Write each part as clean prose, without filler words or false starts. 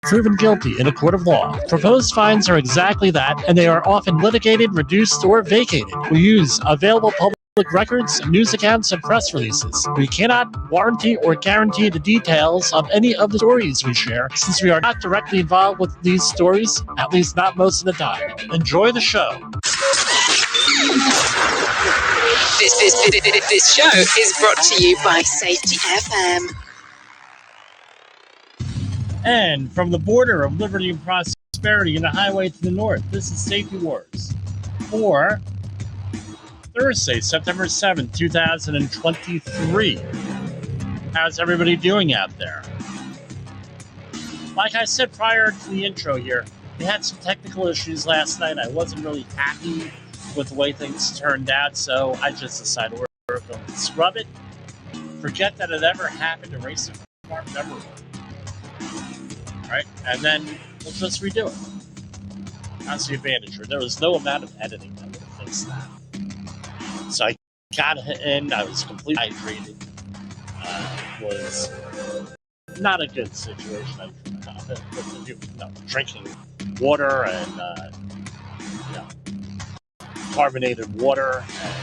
proven guilty in a court of law. Proposed fines are exactly that, and they are often litigated, reduced, or vacated. We use available public records, news accounts, and press releases. We cannot warranty or guarantee the details of any of the stories we share, since we are not directly involved with these stories, at least not most of the time. Enjoy the show. This show is brought to you by Safety FM. And from the border of liberty and prosperity and the highway to the north, this is Safety Wars for Thursday, September 7th, 2023. How's everybody doing out there? Like I said prior to the intro here, we had some technical issues last night. I wasn't really happy with the way things turned out, so I just decided we're going to scrub it, forget that it ever happened, erase it from our memory. Right? And then we'll just redo it. That's the advantage here. There was no amount of editing that would have fixed that. So I got in, I was completely hydrated. Was not a good situation. Drinking water and carbonated water, and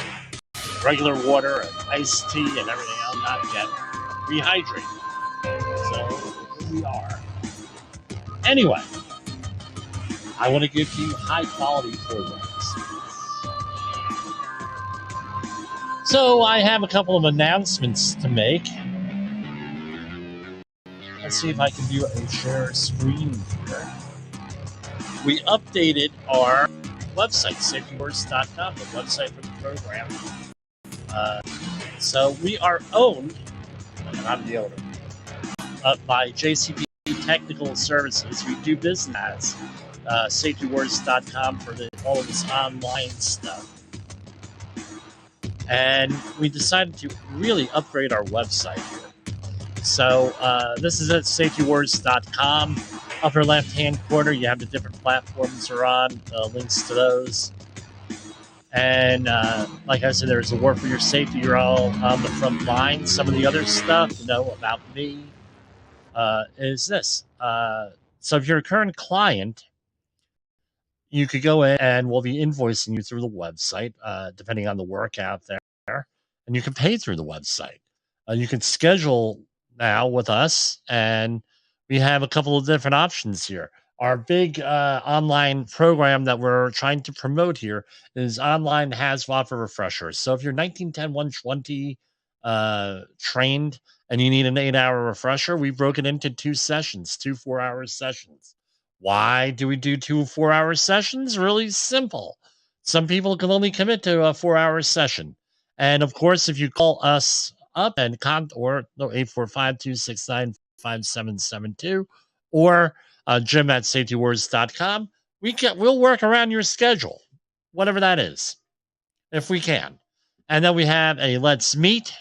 regular water, and iced tea, and everything else, not get rehydrated. So here we are. Anyway, I want to give you high quality programs. So I have a couple of announcements to make. Let's see if I can do a share screen here. We updated our website, safetywars.com, the website for the program. So we are owned, and I'm the owner, by jcptechnical services. We do business as safetywars.com for all of this online stuff. And we decided to really upgrade our website here. So this is at safetywars.com. Upper left-hand corner, you have the different platforms are on, links to those. And like I said, there's a War for Your Safety. You're all on the front line. Some of the other stuff, about me, is this. So if you're a current client, you could go in and we'll be invoicing you through the website, depending on the work out there. And you can pay through the website. You can schedule now with us, and we have a couple of different options here. Our big online program that we're trying to promote here is online HAZWA for refreshers. So if you're 1910-120 trained and you need an 8-hour refresher, we broke it into 2 sessions, 2 4-hour sessions. Why do we do 2 4-hour sessions? Really simple. Some people can only commit to a 4-hour session. And of course, if you call us up and 845-269-5772 or Jim at safetywars.com, we'll work around your schedule, whatever that is, if we can. And then we have a Let's Meet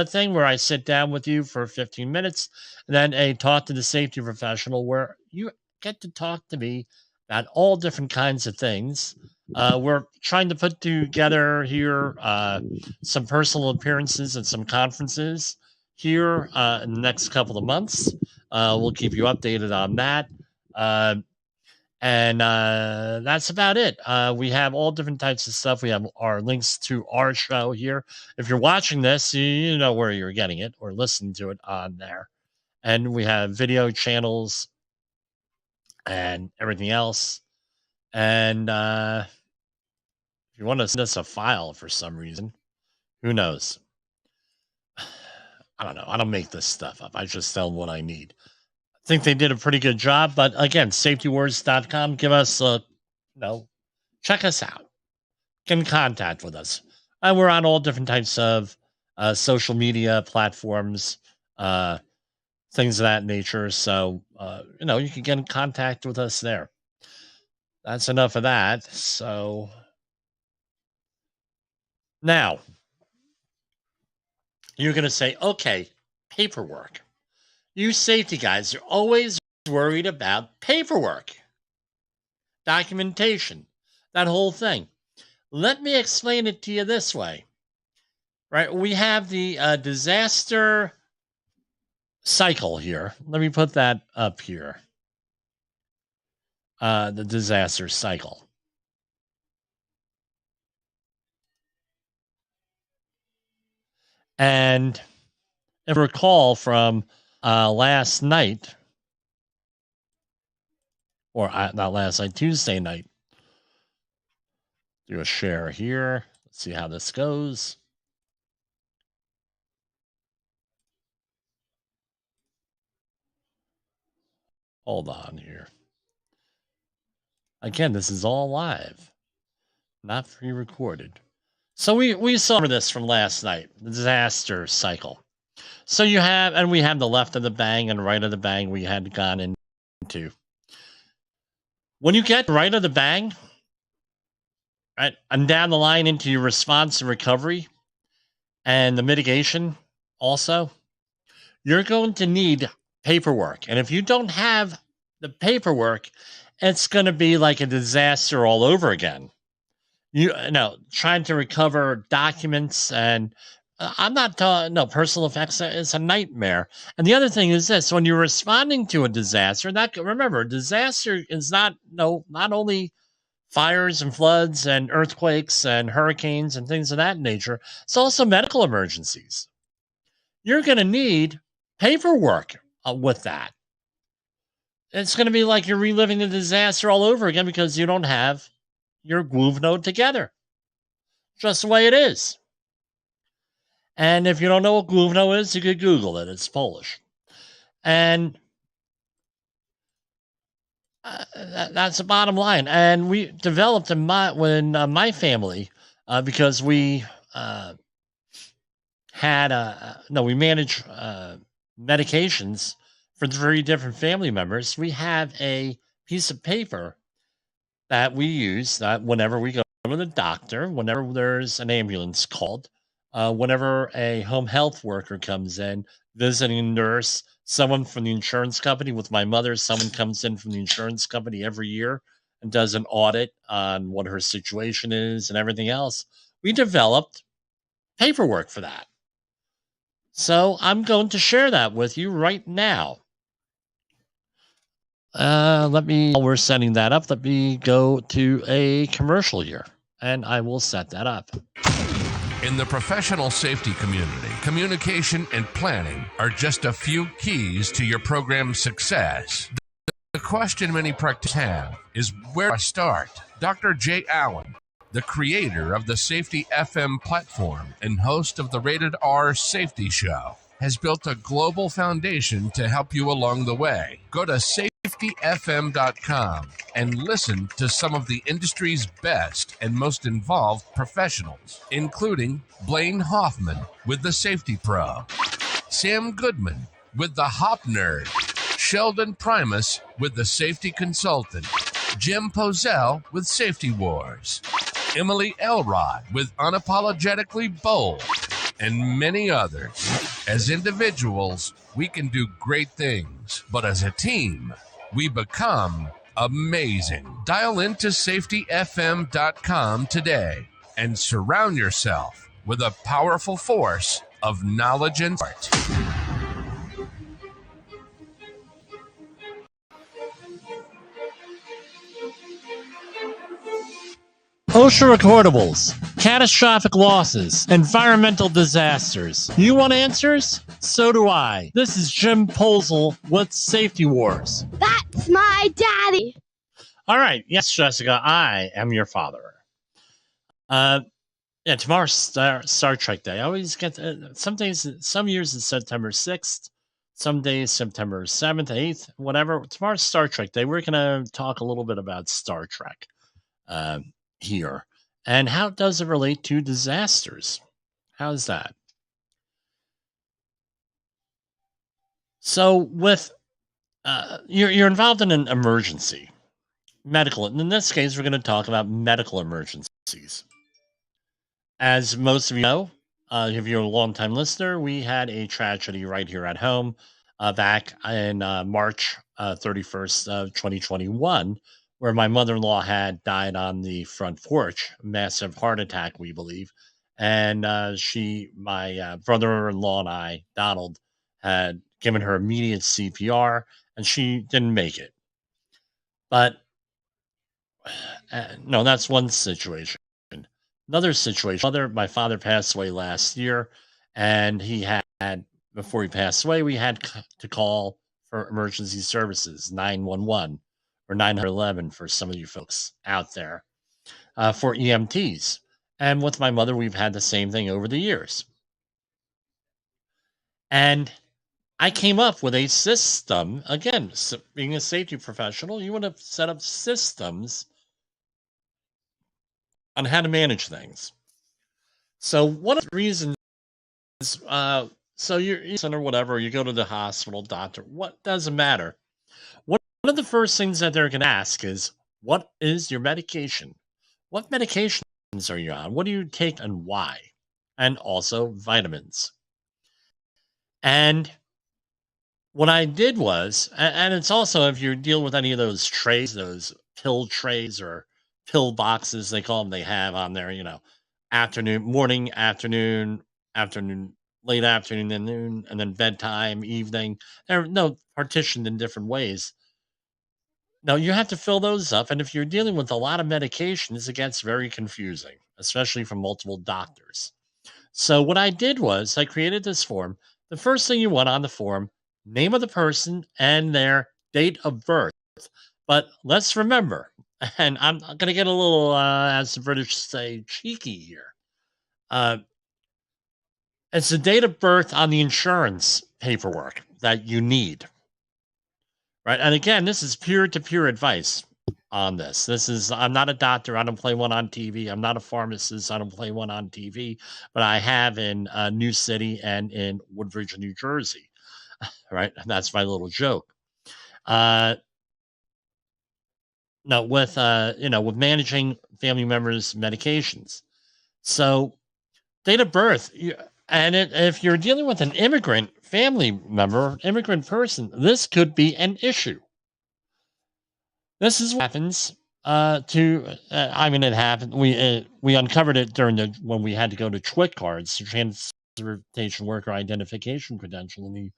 thing where I sit down with you for 15 minutes, and then a Talk to the Safety Professional where you get to talk to me about all different kinds of things. We're trying to put together here some personal appearances at some conferences here in the next couple of months. We'll keep you updated on that. And that's about it. We have all different types of stuff. We have our links to our show here. If you're watching this, you know where you're getting it or listening to it on there. And we have video channels and everything else. And if you want to send us a file for some reason, who knows? I don't know. I don't make this stuff up. I just tell them what I need. I think they did a pretty good job. But again, safetywars.com. Give us check us out. Get in contact with us. We're on all different types of social media platforms, things of that nature. So, you can get in contact with us there. That's enough of that. So now you're going to say, okay, paperwork. You safety guys are always worried about paperwork, documentation, that whole thing. Let me explain it to you this way. Right? We have the disaster cycle here. Let me put that up here. the disaster cycle. And if you recall from last night, or not last night, Tuesday night, do a share here. Let's see how this goes. Hold on here. Again, this is all live, not pre-recorded. So we saw this from last night, the disaster cycle. So you have, and we have the left of the bang and right of the bang we had gone into. When you get right of the bang, right, and down the line into your response and recovery and the mitigation also, you're going to need paperwork. And if you don't have the paperwork, it's going to be like a disaster all over again. You know, trying to recover documents, and I'm not no personal effects. It's a nightmare. And the other thing is this: when you're responding to a disaster, that remember, disaster is not only fires and floods and earthquakes and hurricanes and things of that nature. It's also medical emergencies. You're going to need paperwork with that. It's going to be like you're reliving the disaster all over again because you don't have your groove node together. Just the way it is. And if you don't know what groove node is, you could Google it. It's Polish. And that's the bottom line. And we developed my family, because we we manage medications for 3 different family members. We have a piece of paper that we use that whenever we go to the doctor, whenever there's an ambulance called, whenever a home health worker comes in, visiting a nurse, someone from the insurance company. With my mother, someone comes in from the insurance company every year and does an audit on what her situation is and everything else. We developed paperwork for that. So I'm going to share that with you right now. While we're setting that up, let me go to a commercial here, and I will set that up. In the professional safety community, communication and planning are just a few keys to your program's success. The question many practitioners have is where to start. Dr. Jayallen, the creator of the Safety FM platform and host of the Rated R Safety Show, has built a global foundation to help you along the way. Go to safetyfm.com and listen to some of the industry's best and most involved professionals, including Blaine Hoffman with the Safety Pro, Sam Goodman with the Hop Nerd, Sheldon Primus with the Safety Consultant, Jimpoesl with Safety Wars, Emily Elrod with Unapologetically Bold, and many others. As individuals, we can do great things, but as a team, we become amazing. Dial into safetyfm.com today and surround yourself with a powerful force of knowledge and art. OSHA recordables, catastrophic losses, environmental disasters. You want answers? So do I. This is Jimpoesl with Safety Wars. That's my daddy. All right. Yes, Jessica, I am your father. Tomorrow's Star Trek Day. I always get some years it's September 6th, some days September 7th, 8th, whatever. Tomorrow's Star Trek Day. We're going to talk a little bit about Star Trek here. And how does it relate to disasters? How's that? So with you're involved in an emergency, medical. And in this case, we're going to talk about medical emergencies. As most of you know, if you're a longtime listener, we had a tragedy right here at home back in March 31st of 2021, where my mother-in-law had died on the front porch, massive heart attack, we believe. And my brother-in-law and I, Donald, had given her immediate CPR, and she didn't make it. But No, that's one situation. Another situation, my father passed away last year, and he had, before he passed away, we had to call for emergency services, 911 or 911 for some of you folks out there, for EMTs. And with my mother, we've had the same thing over the years. And I came up with a system. Again, being a safety professional, you want to set up systems on how to manage things. So one of the reasons, so you're or whatever, you go to the hospital, doctor, what doesn't matter. One of the first things that they're going to ask is, what is your medication? What medications are you on? What do you take and why? And also vitamins. And what I did was, and it's also, if you're dealing with any of those trays, those pill trays or pill boxes, they call them, they have on there, afternoon, morning, afternoon, late afternoon, and noon, and then bedtime, evening. They're partitioned in different ways. Now you have to fill those up. And if you're dealing with a lot of medications, it gets very confusing, especially from multiple doctors. So what I did was I created this form. The first thing you want on the form, name of the person and their date of birth. But let's remember, and I'm going to get a little, as the British say, cheeky here. It's the date of birth on the insurance paperwork that you need. Right. And again, this is peer-to-peer advice on this. I'm not a doctor. I don't play one on TV. I'm not a pharmacist. I don't play one on TV, but I have in New City and in Woodbridge, New Jersey. Right. And that's my little joke. Now with, with managing family members' medications. So date of birth, if you're dealing with an immigrant family member, immigrant person, this could be an issue. This is what happens it happened. We uncovered it when we had to go to TWIC cards, the Transportation Worker Identification Credential in the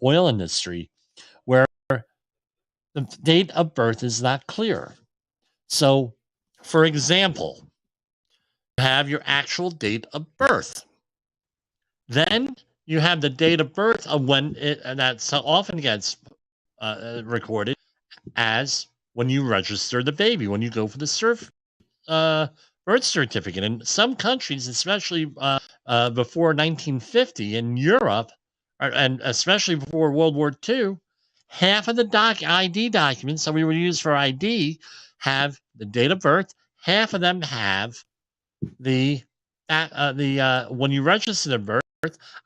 oil industry, where the date of birth is not clear. So, for example, you have your actual date of birth. Then you have the date of birth of when that so often gets recorded as when you register the baby, when you go for the birth certificate. In some countries, especially before 1950 in Europe, and especially before World War II, half of the ID documents that we would use for ID have the date of birth. Half of them have when you register the birth,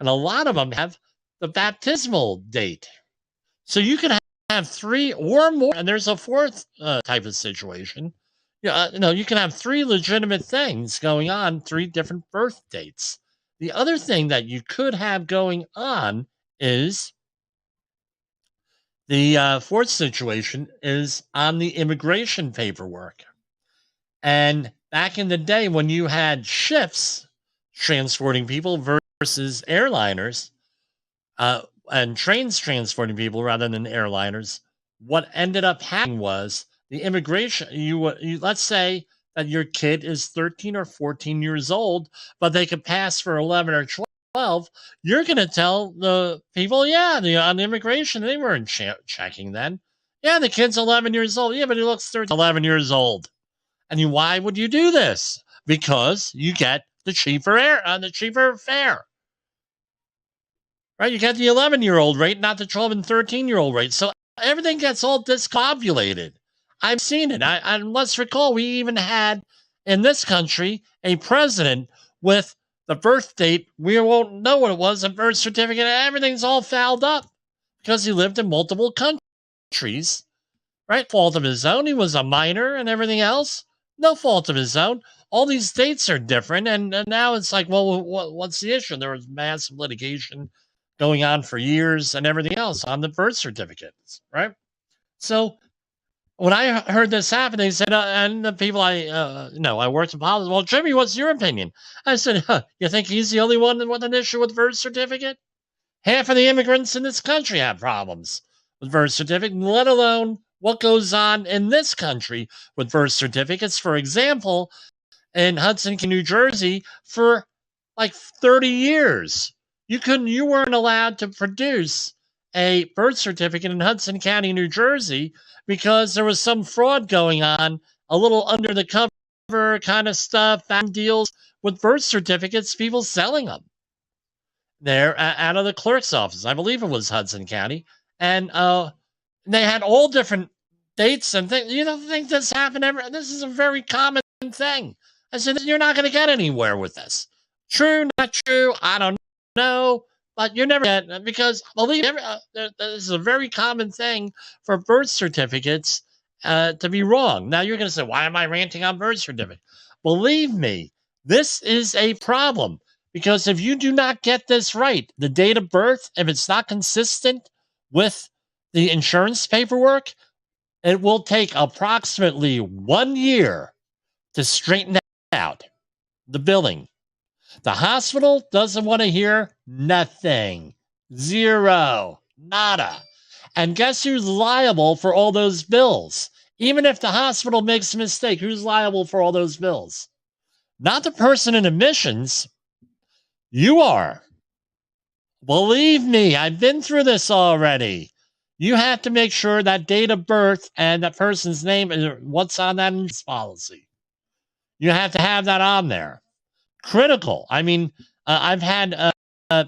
and a lot of them have the baptismal date. So you can have three or more, and there's a fourth type of situation. You can have three legitimate things going on, three different birth dates. The other thing that you could have going on is the fourth situation is on the immigration paperwork. And back in the day when you had ships transporting people versus airliners, and trains transporting people rather than airliners, what ended up happening was the immigration, you let's say that your kid is 13 or 14 years old, but they could pass for 11 or 12. You're going to tell the people, on the immigration, they weren't checking then. Yeah, the kid's 11 years old. Yeah, but he looks 13, 11 years old. And why would you do this? Because you get the cheaper fare. Right? You get the 11-year-old rate, not the 12 and 13-year-old rate. So everything gets all discombobulated. I've seen it. And let's recall, we even had in this country a president with the birth date. We won't know what it was, a birth certificate. Everything's all fouled up because he lived in multiple countries. Right? Fault of his own. He was a minor and everything else. No fault of his own. All these dates are different. And now it's like, well, what's the issue? There was massive litigation going on for years and everything else on the birth certificates, right? So when I heard this happen, they said, and the people I worked in politics, well, Jimmy, what's your opinion? I said, you think he's the only one with an issue with birth certificate? Half of the immigrants in this country have problems with birth certificate, let alone what goes on in this country with birth certificates. For example, in Hudson, New Jersey, for like 30 years, you weren't allowed to produce a birth certificate in Hudson County, New Jersey, because there was some fraud going on, a little under the cover kind of stuff, deals with birth certificates, people selling them there out of the clerk's office. I believe it was Hudson County. And they had all different dates and things. You don't think this happened ever? This is a very common thing. I said, you're not going to get anywhere with this. True, not true, I don't know. But you're never get, because believe me, this is a very common thing for birth certificates to be wrong. Now you're going to say, why am I ranting on birth certificate? Believe me, this is a problem. Because if you do not get this right, the date of birth, if it's not consistent with the insurance paperwork, it will take approximately 1 year to straighten out the billing. The hospital doesn't want to hear nothing. Zero. Nada. And guess who's liable for all those bills? Even if the hospital makes a mistake, who's liable for all those bills? Not the person in admissions. You are. Believe me, I've been through this already. You have to make sure that date of birth and that person's name and what's on that insurance policy. You have to have that on there. Critical. I mean, I've had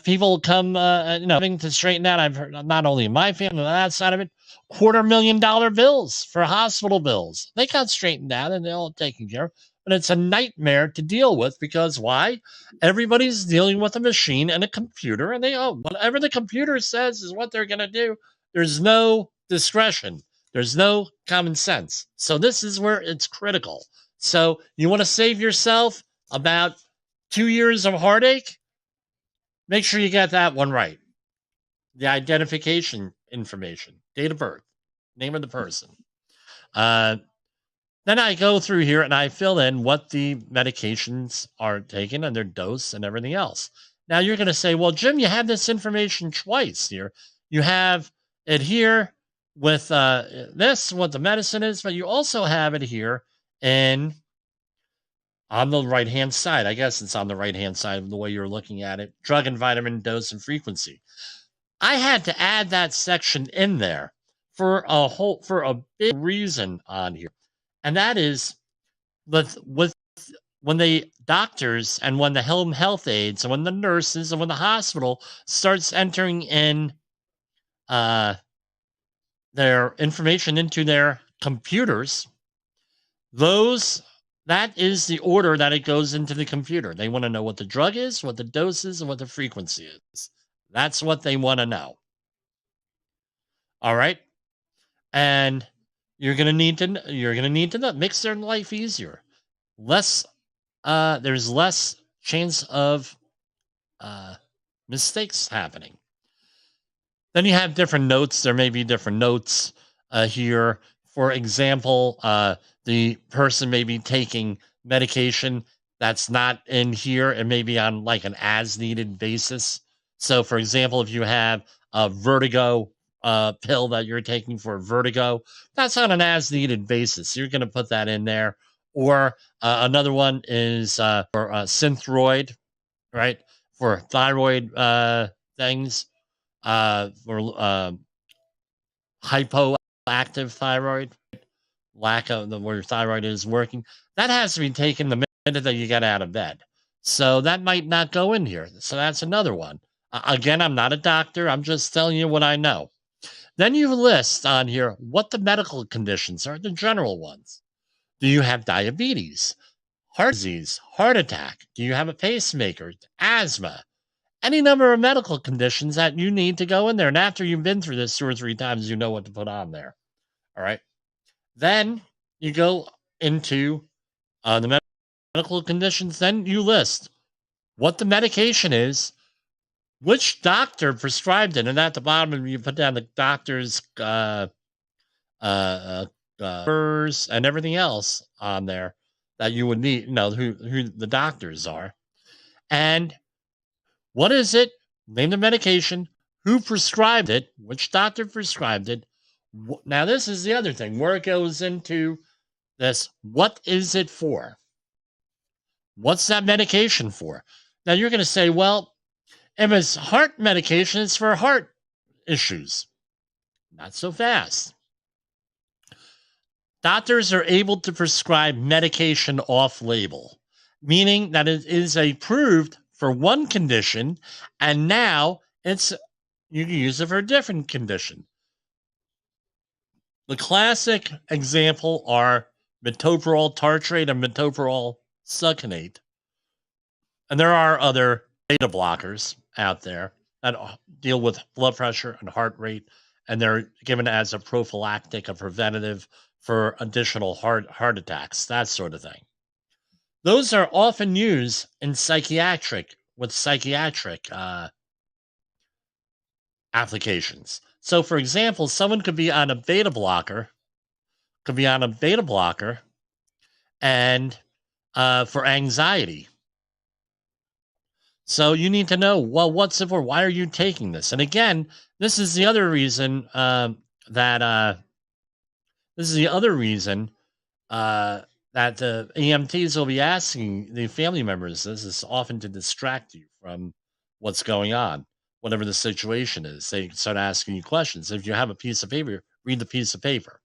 people come, having to straighten out. I've heard not only in my family, on that side of it, $250,000 bills for hospital bills. They got straightened out and they're all taken care of. But it's a nightmare to deal with because why? Everybody's dealing with a machine and a computer, and whatever the computer says is what they're going to do. There's no discretion. There's no common sense. So this is where it's critical. So you want to save yourself about 2 years of heartache? Make sure you get that one right. The identification information, date of birth, name of the person. Then I go through here and I fill in what the medications are taken and their dose and everything else. Now you're going to say, well, Jim, you have this information twice here. You have it here with this, what the medicine is, but you also have it here on the right-hand side. I guess it's on the right-hand side of the way you're looking at it. Drug and vitamin dose and frequency. I had to add that section in there for a big reason on here. And that is with when the doctors and when the home health aides and when the nurses and when the hospital starts entering in their information into their computers, that is the order that it goes into the computer. They want to know what the drug is, what the dose is, and what the frequency is. That's what they want to know. All right. And you're going to need to know, makes their life easier. There's less chance of mistakes happening. Then you have different notes. There may be different notes here. For example, the person may be taking medication that's not in here. It may be on like an as-needed basis. So, for example, if you have a vertigo pill that you're taking for vertigo, that's on an as-needed basis. You're going to put that in there. Or another one is for Synthroid, right? For thyroid things, for hypoactive thyroid, lack of where your thyroid is working. That has to be taken the minute that you get out of bed. So that might not go in here. So that's another one. Again, I'm not a doctor. I'm just telling you what I know. Then you list on here what the medical conditions are, the general ones. Do you have diabetes, heart disease, heart attack? Do you have a pacemaker, asthma? Any number of medical conditions that you need to go in there. And after you've been through this 2 or 3 times, you know what to put on there. All right. Then you go into the medical conditions. Then you list what the medication is, which doctor prescribed it, and at the bottom you put down the doctor's and everything else on there that you would need, who the doctors are. And what is it? Name the medication, who prescribed it, which doctor prescribed it, Now, this is the other thing where it goes into this. What is it for? What's that medication for? Now, you're going to say, well, if it's heart medication, it's for heart issues. Not so fast. Doctors are able to prescribe medication off-label, meaning that it is approved for one condition, and now you can use it for a different condition. The classic example are metoprolol tartrate and metoprolol succinate. And there are other beta blockers out there that deal with blood pressure and heart rate, and they're given as a prophylactic, a preventative for additional heart attacks, that sort of thing. Those are often used in psychiatric applications. So, for example, someone could be on a beta blocker, and for anxiety. So you need to know, well, what's it for? Why are you taking this? And again, this is the other reason that the EMTs will be asking the family members. This is often to distract you from what's going on, whatever the situation is. They start asking you questions. If you have a piece of paper, read the piece of paper.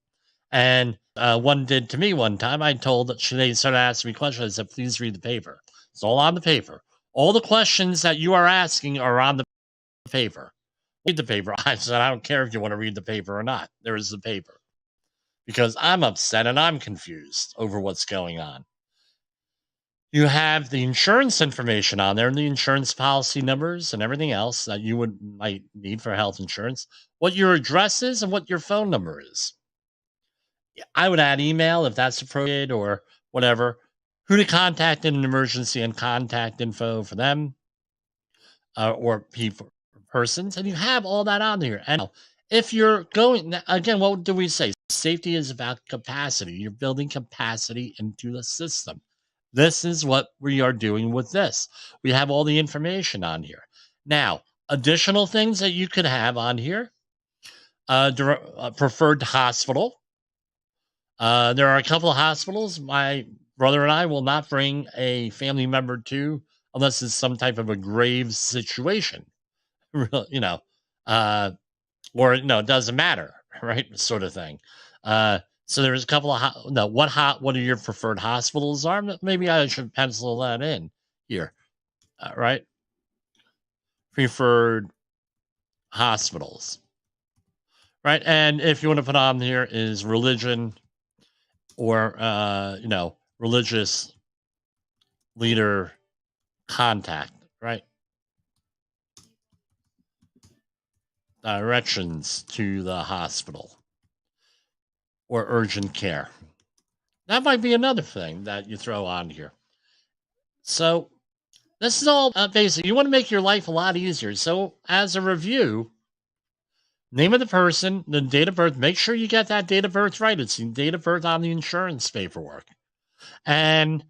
And one did to me one time. I told that they started asking me questions. I said, please read the paper. It's all on the paper. All the questions that you are asking are on the paper. Read the paper. I said, I don't care if you want to read the paper or not. There is the paper. Because I'm upset and I'm confused over what's going on. You have the insurance information on there and the insurance policy numbers and everything else that you might need for health insurance, what your address is and what your phone number is. I would add email if that's appropriate or whatever, who to contact in an emergency and contact info for them or persons. And you have all that on here. And if you're going, again, what do we say? Safety is about capacity. You're building capacity into the system. This is what we are doing with this. We have all the information on here. Now, additional things that you could have on here, preferred hospital. There are a couple of hospitals my brother and I will not bring a family member to unless it's some type of a grave situation, or it doesn't matter, right? Sort of thing. So there's a couple of what are your preferred hospitals are? Maybe I should pencil that in here, right? Preferred hospitals, right? And if you want to put on here is religion or religious leader contact, right? Directions to the hospital or urgent care. That might be another thing that you throw on here. So this is all basic. You want to make your life a lot easier. So as a review, name of the person, the date of birth. Make sure you get that date of birth right. It's the date of birth on the insurance paperwork. And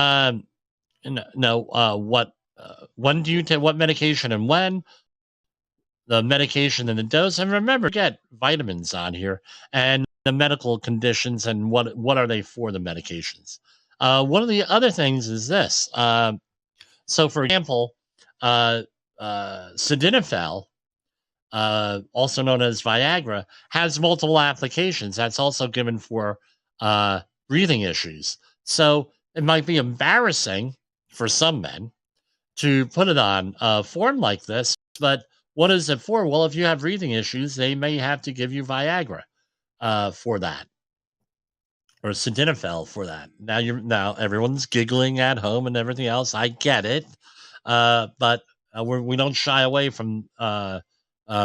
when do you take what medication and when, the medication and the dose. And remember, get vitamins on here and the medical conditions and what are they for, the medications. One of the other things is this. So, for example, sildenafil, also known as Viagra, has multiple applications. That's also given for breathing issues. So it might be embarrassing for some men to put it on a form like this, but what is it for? Well, if you have breathing issues, they may have to give you Viagra for that, or sildenafil for that. Now everyone's giggling at home and everything else. I get it, but we don't shy away from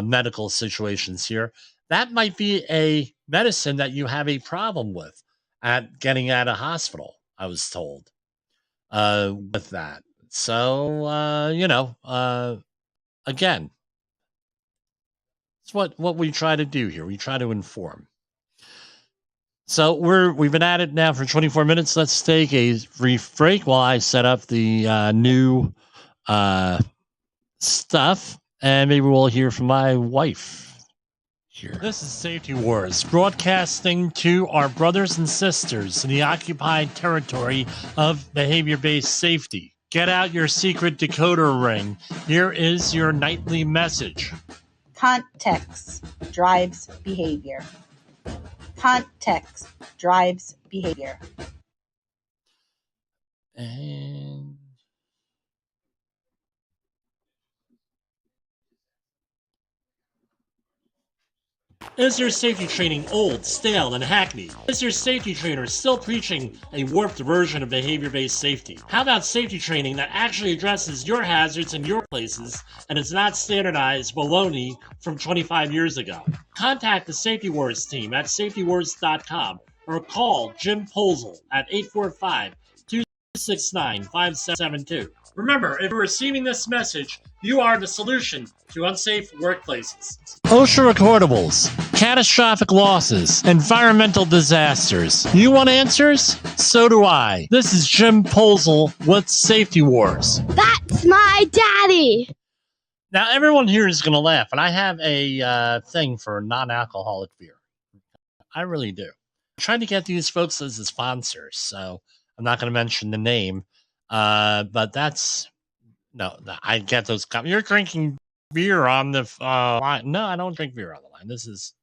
medical situations here. That might be a medicine that you have a problem with at getting at a hospital, I was told, with that. So, again, it's what we try to do here. We try to inform. So we've been at it now for 24 minutes. Let's take a brief break while I set up the new stuff, and maybe we'll hear from my wife. here. This is Safety Wars, broadcasting to our brothers and sisters in the occupied territory of behavior-based safety. Get out your secret decoder ring. Here is your nightly message. Context drives behavior. Context drives behavior. And is your safety training old, stale, and hackneyed? Is your safety trainer still preaching a warped version of behavior-based safety? How about safety training that actually addresses your hazards in your places and is not standardized baloney from 25 years ago? Contact the Safety Wars team at safetywars.com or call Jim Poesl at 845-269-5772. Remember, if you're receiving this message, you are the solution to unsafe workplaces. OSHA recordables, catastrophic losses, environmental disasters. You want answers? So do I. This is Jim Poesl with Safety Wars. That's my daddy. Now, everyone here is going to laugh, and I have a thing for non-alcoholic beer. I really do. I'm trying to get these folks as the sponsors, so I'm not going to mention the name. But that's no, I get those. You're drinking beer on the line. No, I don't drink beer on the line. This is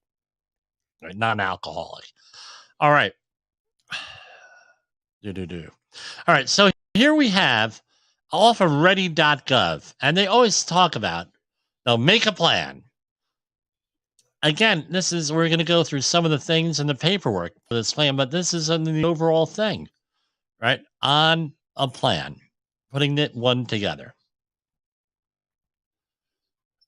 non-alcoholic. All right. All right. So here we have off of ready.gov, and they always talk about they'll make a plan. Again, we're going to go through some of the things in the paperwork for this plan, but this is in the overall thing, right? On a plan, putting it one together.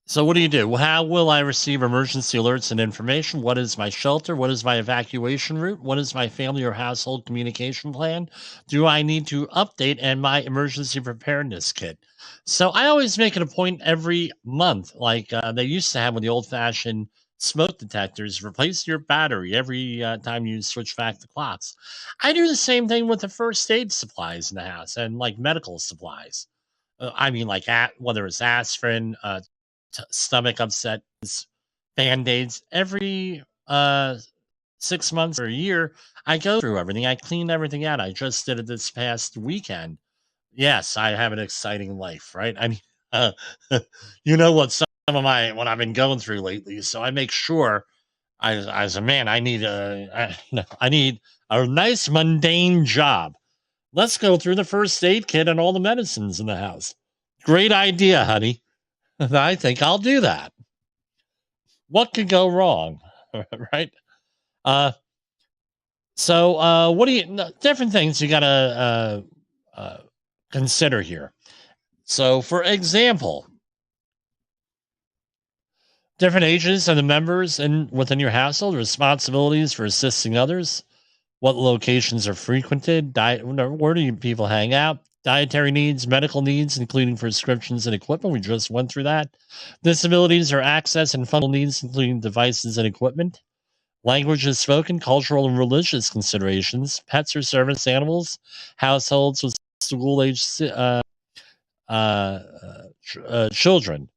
So what do you do? How will I receive emergency alerts and information? What is my shelter? What is my evacuation route? What is my family or household communication plan? Do I need to update and my emergency preparedness kit? So I always make it a point every month, like they used to have with the old-fashioned smoke detectors, replace your battery every time you switch back the clocks. I do the same thing with the first aid supplies in the house and like medical supplies. I mean, like whether it's aspirin, stomach upset, Band-Aids, every 6 months or a year, I go through everything. I clean everything out. I just did it this past weekend. Yes, I have an exciting life, right? I mean, you know what what I've been going through lately. So I make sure, as a man, I need a nice mundane job. Let's go through the first aid kit and all the medicines in the house. Great idea, honey. I think I'll do that. What could go wrong, right? So what do you? Different things you gotta consider here. So, for example, different ages and the members within your household, responsibilities for assisting others, what locations are frequented, where do people hang out, dietary needs, medical needs, including prescriptions and equipment. We just went through that. Disabilities or access and fundamental needs, including devices and equipment. Languages spoken, cultural and religious considerations, pets or service animals, households with school-age children.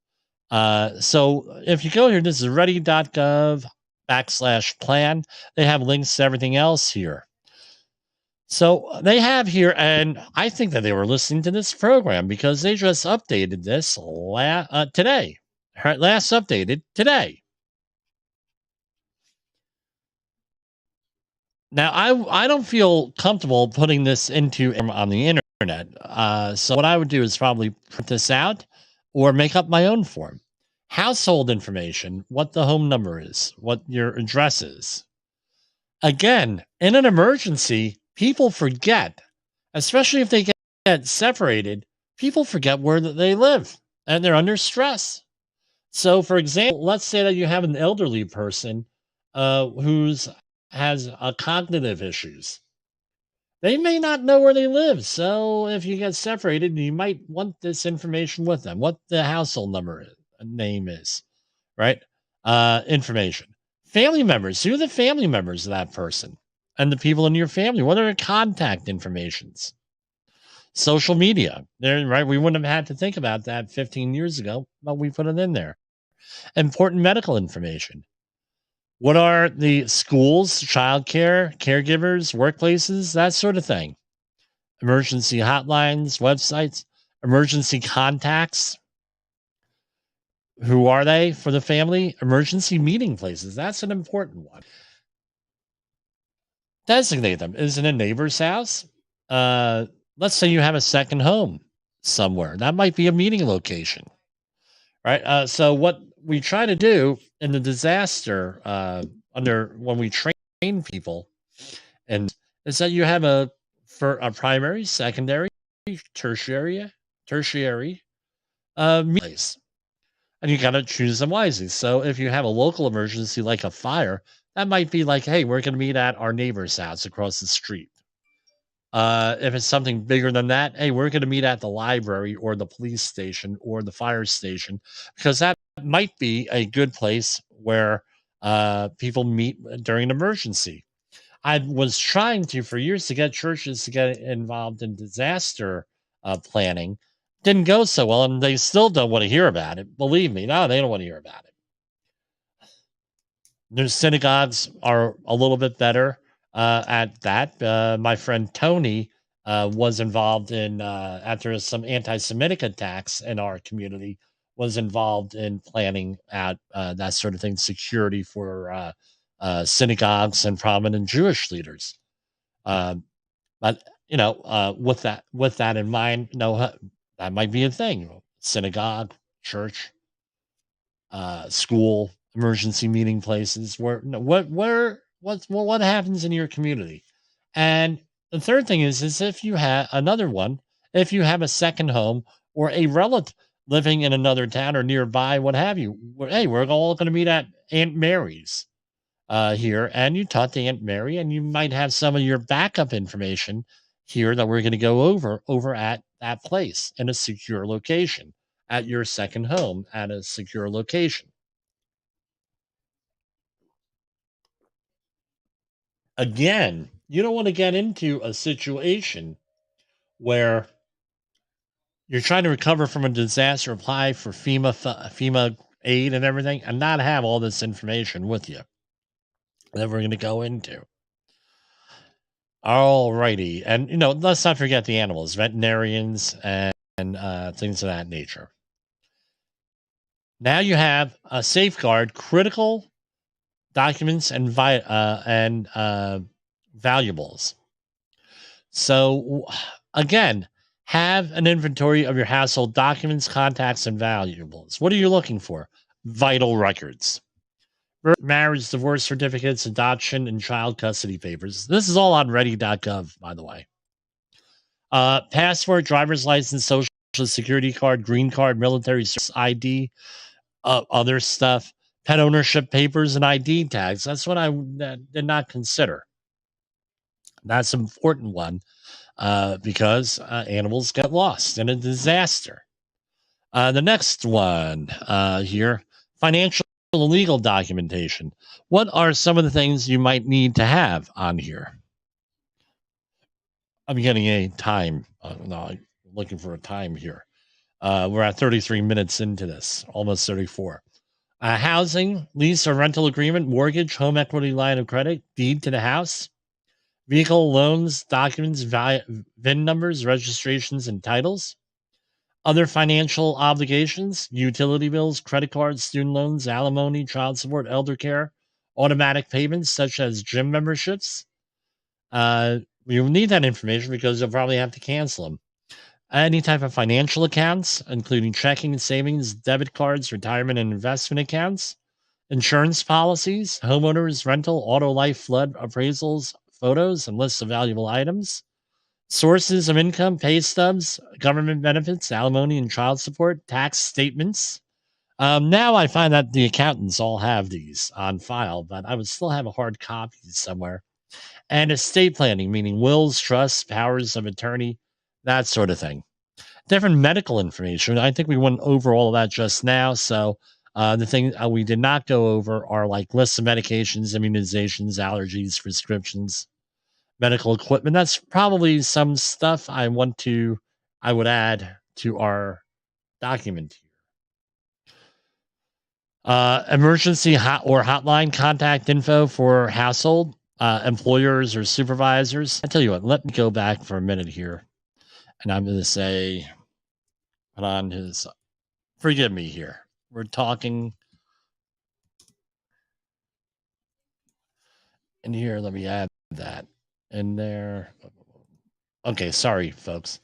So if you go here, this is ready.gov/plan. They have links to everything else here. So they have here, and I think that they were listening to this program because they just updated this today. Last updated today. Now, I don't feel comfortable putting this into on the internet. So what I would do is probably print this out or make up my own form. Household information, what the home number is, what your address is. Again, in an emergency, people forget, especially if they get separated, people forget where they live and they're under stress. So, for example, let's say that you have an elderly person who has cognitive issues. They may not know where they live. So if you get separated, you might want this information with them, what the household name is, right? Information. Family members. Who are the family members of that person? And the people in your family. What are their contact informations? Social media. There, right? We wouldn't have had to think about that 15 years ago, but we put it in there. Important medical information. What are the schools, childcare, caregivers, workplaces, that sort of thing? Emergency hotlines, websites, emergency contacts. Who are they for the family? Emergency meeting places. That's an important one. Designate them. Is it a neighbor's house? Let's say you have a second home somewhere. That might be a meeting location, right? So what we try to do in the disaster under when we train people and is that you have a primary, secondary, tertiary place, and you got to choose them wisely. So if you have a local emergency like a fire, that might be like, hey, we're going to meet at our neighbor's house across the street. If it's something bigger than that, hey, we're going to meet at the library or the police station or the fire station because that might be a good place where people meet during an emergency. I was trying to for years to get churches to get involved in disaster planning. Didn't go so well, and they still don't want to hear about it. Believe me, no, they don't want to hear about it. Their synagogues are a little bit better at that. My friend Tony was involved in after some anti-Semitic attacks in our community. Was involved in planning at that sort of thing, security for synagogues and prominent Jewish leaders. But with that in mind, that might be a thing. Synagogue, church, school, emergency meeting places. What happens in your community? And the third thing is if you have another one, if you have a second home or a relative living in another town or nearby, what have you? Hey, we're all going to meet at Aunt Mary's here, and you talk to Aunt Mary, and you might have some of your backup information here that we're going to go over at that place in a secure location at your second home at a secure location. Again, you don't want to get into a situation where you're trying to recover from a disaster, apply for FEMA aid and everything, and not have all this information with you that we're going to go into. Alrighty, and let's not forget the animals, veterinarians, and things of that nature. Now you have a safeguard critical documents and valuables. So again, have an inventory of your household documents, contacts, and valuables. What are you looking for? Vital records. Marriage, divorce certificates, adoption, and child custody papers. This is all on ready.gov, by the way. Passport, driver's license, social security card, green card, military service ID, other stuff, pet ownership papers, and ID tags. That's what I did not consider. That's an important one because animals get lost in a disaster. The next one here, financial and legal documentation. What are some of the things you might need to have on here? I'm getting a time. No, looking for a time here. We're at 33 minutes into this, almost 34. Housing, lease or rental agreement, mortgage, home equity line of credit, deed to the house, vehicle loans, documents, VIN numbers, registrations, and titles. Other financial obligations, utility bills, credit cards, student loans, alimony, child support, elder care, automatic payments such as gym memberships. You'll need that information because you'll probably have to cancel them. Any type of financial accounts, including checking and savings, debit cards, retirement and investment accounts, insurance policies, homeowners, rental, auto, life, flood, appraisals, photos, and lists of valuable items. Sources of income, pay stubs, government benefits, alimony and child support, tax statements. Now I find that the accountants all have these on file, but I would still have a hard copy somewhere. And estate planning, meaning wills, trusts, powers of attorney, that sort of thing. Different medical information. I think we went over all of that just now. So the thing we did not go over are like lists of medications, immunizations, allergies, prescriptions, medical equipment. That's probably some stuff I would add to our document here. Emergency hotline contact info for household employers or supervisors. I tell you what, let me go back for a minute here, and I'm going to say, put on his. Forgive me here. We're talking in here. Let me add that in there. Okay, sorry, folks.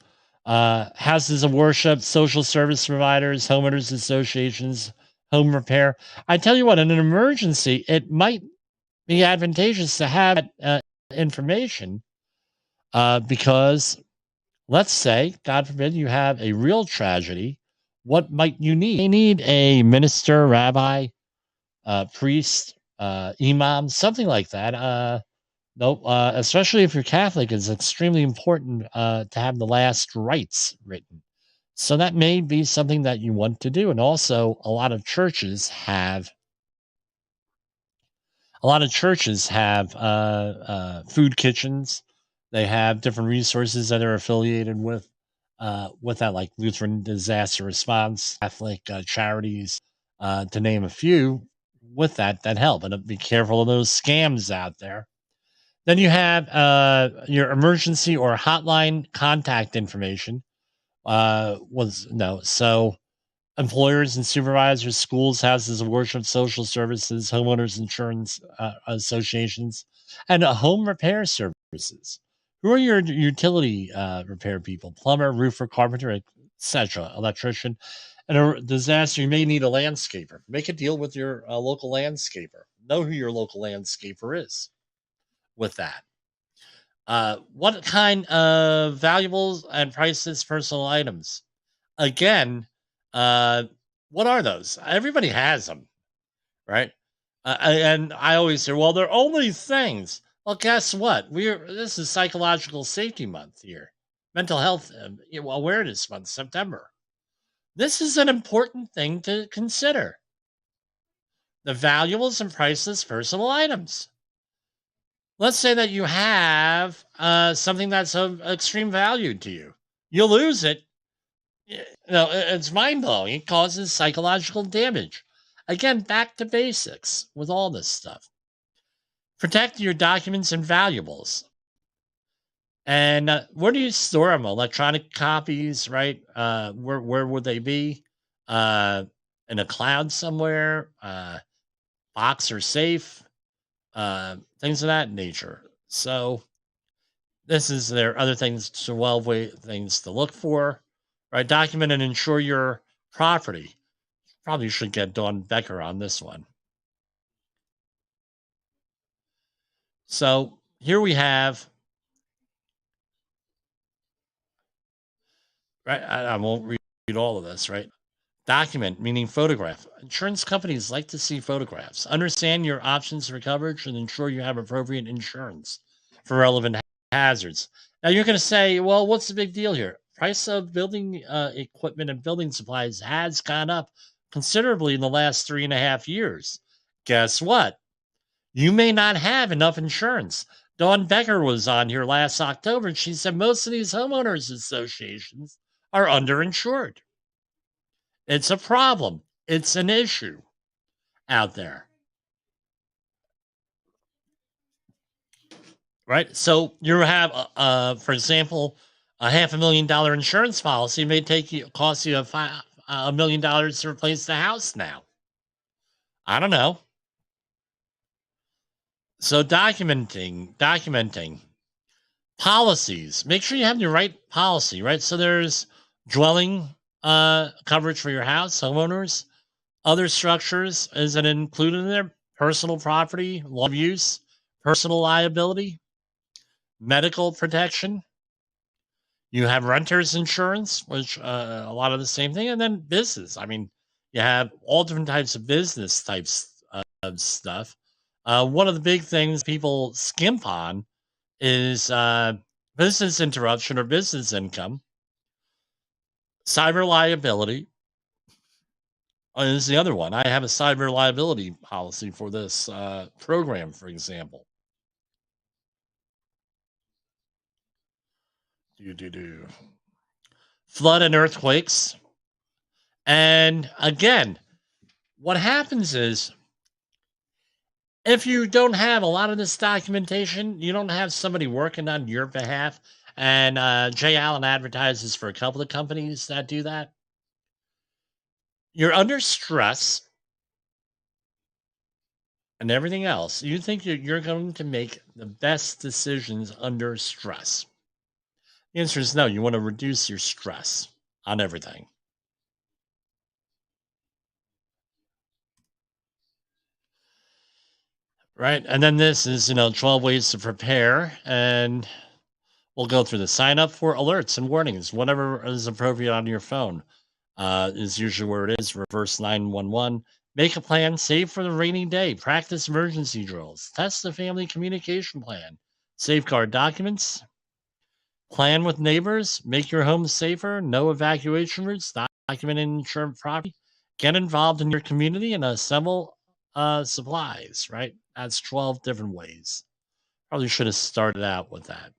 Houses of worship, social service providers, homeowners associations, home repair. I tell you what, in an emergency, it might be advantageous to have information because let's say, God forbid, you have a real tragedy. What might you need? You need a minister, rabbi, priest, imam, something like that. No, especially if you're Catholic, it's extremely important to have the last rites written. So that may be something that you want to do. And also, a lot of churches have food kitchens. They have different resources that are affiliated with that, like Lutheran Disaster Response, Catholic charities, to name a few. With that help, and be careful of those scams out there. Then you have your emergency or hotline contact information. So employers and supervisors, schools, houses of worship, social services, homeowners insurance associations, and home repair services. Who are your utility repair people? Plumber, roofer, carpenter, etc., electrician. In a disaster, you may need a landscaper. Make a deal with your local landscaper. Know who your local landscaper is with that. What kind of valuables and prices personal items? Again, what are those? Everybody has them, right? And I always say, well, they're only things. Well, guess what? This is Psychological Safety Month here, Mental Health Awareness Month, September. This is an important thing to consider. The valuables and priceless personal items. Let's say that you have something that's of extreme value to you. You lose it. It's mind blowing. It causes psychological damage. Again, back to basics with all this stuff. Protect your documents and valuables. And where do you store them? Electronic copies, right? Where would they be? In a cloud somewhere, box or safe, things of that nature. So there are other things, 12 things to look for, right? Document and insure your property. Probably should get Dawn Becker on this one. So here we have, right? I won't read all of this, right? Document, meaning photograph. Insurance companies like to see photographs. Understand your options for coverage and ensure you have appropriate insurance for relevant hazards. Now you're going to say, well, what's the big deal here? Price of building equipment and building supplies has gone up considerably in the last 3.5 years. Guess what? You may not have enough insurance. Dawn Becker was on here last October, and she said most of these homeowners associations are underinsured. It's a problem. It's an issue out there. Right? So you have, for example, a $500,000 insurance policy may cost you $1 million to replace the house now. I don't know. So documenting policies. Make sure you have the right policy, right? So there's dwelling coverage for your house, homeowners, other structures. Is it included in there? Personal property, law of use, personal liability, medical protection. You have renters insurance, which a lot of the same thing, and then business. I mean, you have all different types of business types of stuff. One of the big things people skimp on is business interruption or business income, cyber liability. Is the other one. I have a cyber liability policy for this program, for example. Flood and earthquakes. And again, what happens is, if you don't have a lot of this documentation, you don't have somebody working on your behalf, and Jay Allen advertises for a couple of companies that do that. You're under stress and everything else. You think you're going to make the best decisions under stress. The answer is no. You want to reduce your stress on everything. Right. And then this is, 12 ways to prepare. And we'll go through the sign up for alerts and warnings, whatever is appropriate on your phone. Is usually where it is. Reverse 911. Make a plan, save for the rainy day, practice emergency drills, test the family communication plan, safeguard documents, plan with neighbors, make your home safer, know evacuation routes, document and insure property, get involved in your community, and assemble supplies, right? That's 12 different ways. Probably should have started out with that.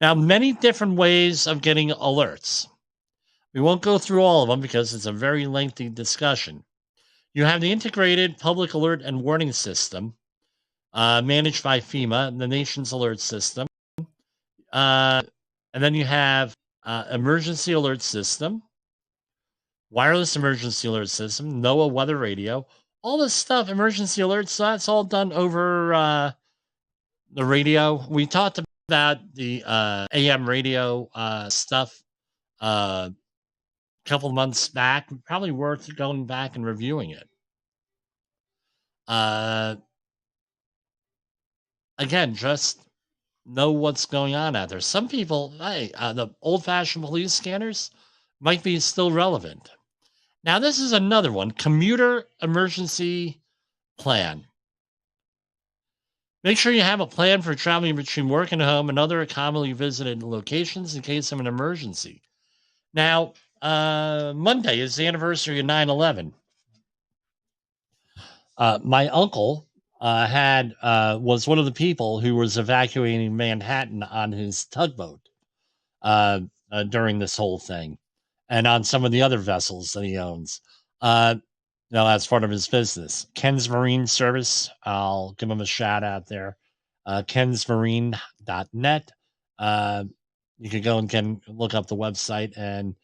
Now, many different ways of getting alerts. We won't go through all of them because it's a very lengthy discussion. You have the Integrated Public Alert and Warning System, managed by FEMA, the nation's alert system. And then you have Emergency Alert System, Wireless Emergency Alert System, NOAA Weather Radio. All this stuff, emergency alerts, that's all done over the radio. We talked about the AM radio stuff a couple months back. Probably worth going back and reviewing it. Again, just know what's going on out there. Some people, hey, the old-fashioned police scanners might be still relevant. Now, this is another one, commuter emergency plan. Make sure you have a plan for traveling between work and home and other commonly visited locations in case of an emergency. Now, Monday is the anniversary of 9/11. My uncle was one of the people who was evacuating Manhattan on his tugboat during this whole thing, and on some of the other vessels that he owns. That's part of his business. Ken's Marine Service, I'll give him a shout out there. kensmarine.net. You can go and look up the website and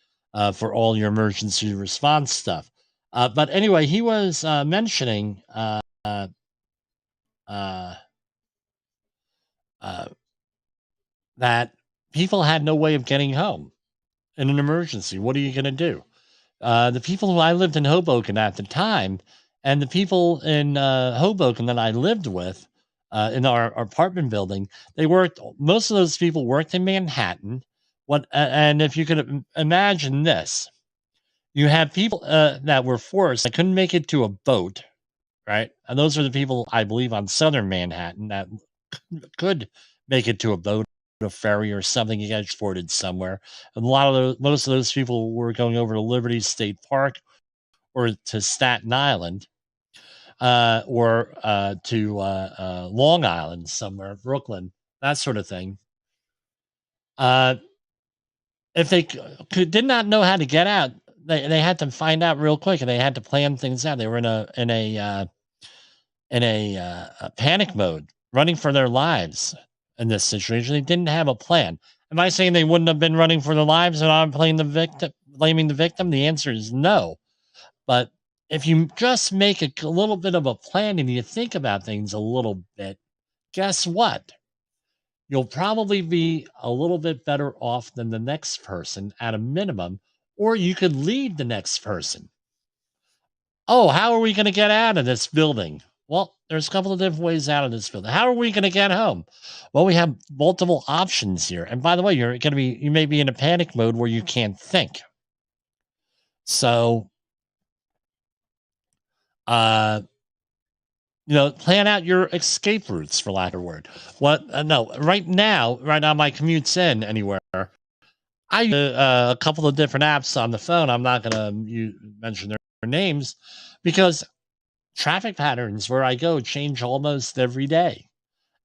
for all your emergency response stuff. But anyway, he was mentioning that people had no way of getting home in an emergency. What are you going to do? The people who I lived in Hoboken at the time, and the people in Hoboken that I lived with in our apartment building, most of those people worked in Manhattan. And if you could imagine this, you have people that were forced, that couldn't make it to a boat, right? And those are the people, I believe, on southern Manhattan that could make it to a boat, a ferry, or something, get exported somewhere. And most of those people were going over to Liberty State Park or to Staten Island or to Long Island somewhere, Brooklyn, that sort of thing. If they did not know how to get out, they had to find out real quick, and they had to plan things out. They were in a panic mode, running for their lives in this situation. They didn't have a plan. Am I saying they wouldn't have been running for their lives and I'm blaming the victim? The answer is no. But if you just make a little bit of a plan and you think about things a little bit, guess what? You'll probably be a little bit better off than the next person at a minimum, or you could lead the next person. Oh, how are we going to get out of this building? Well, there's a couple of different ways out of this building. How are we going to get home? Well, we have multiple options here. And by the way, you may be in a panic mode where you can't think. So, plan out your escape routes, for lack of a word. Right now my commute's in anywhere. I use a couple of different apps on the phone. I'm not going to mention their names because traffic patterns where I go change almost every day,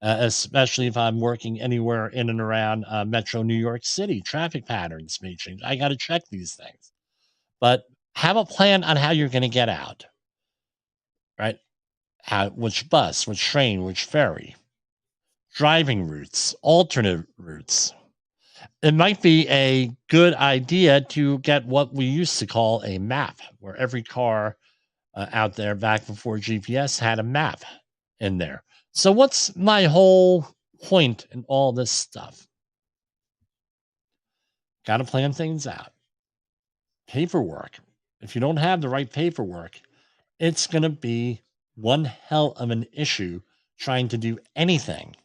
especially if I'm working anywhere in and around Metro New York City. Traffic patterns may change. I got to check these things. But have a plan on how you're going to get out. right? Which bus, which train, which ferry, driving routes, alternate routes. It might be a good idea to get what we used to call a map, where every car out there back before GPS had a map in there. So, what's my whole point in all this stuff? Got to plan things out. Paperwork. If you don't have the right paperwork, it's going to be one hell of an issue trying to do anything.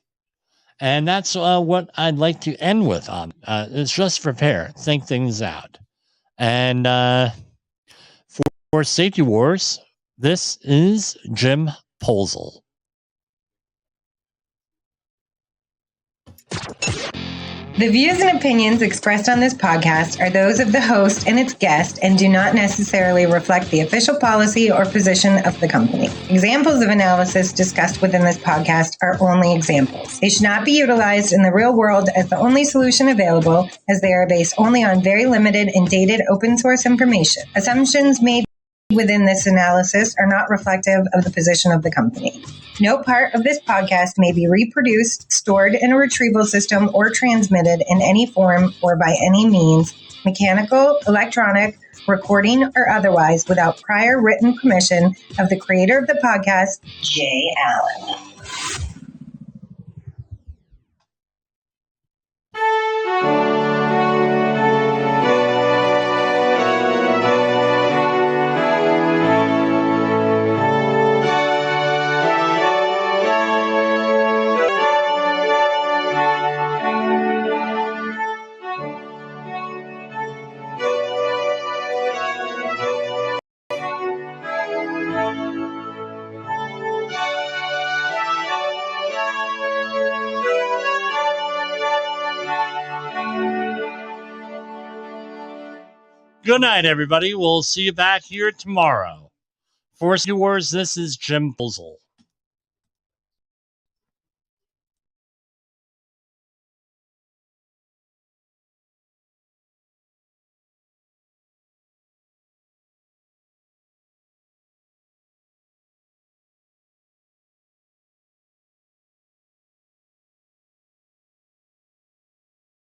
And that's what I'd like to end with on. It's just prepare, think things out. And for Safety Wars, this is jimpoesl. The views and opinions expressed on this podcast are those of the host and its guest and do not necessarily reflect the official policy or position of the company. Examples of analysis discussed within this podcast are only examples. They should not be utilized in the real world as the only solution available, as they are based only on very limited and dated open source information. Assumptions made within this analysis are not reflective of the position of the company. No part of this podcast may be reproduced, stored in a retrieval system, or transmitted in any form or by any means, mechanical, electronic, recording, or otherwise, without prior written permission of the creator of the podcast, Jay Allen. Good night, everybody. We'll see you back here tomorrow. For Safety Wars, this is jimpoesl.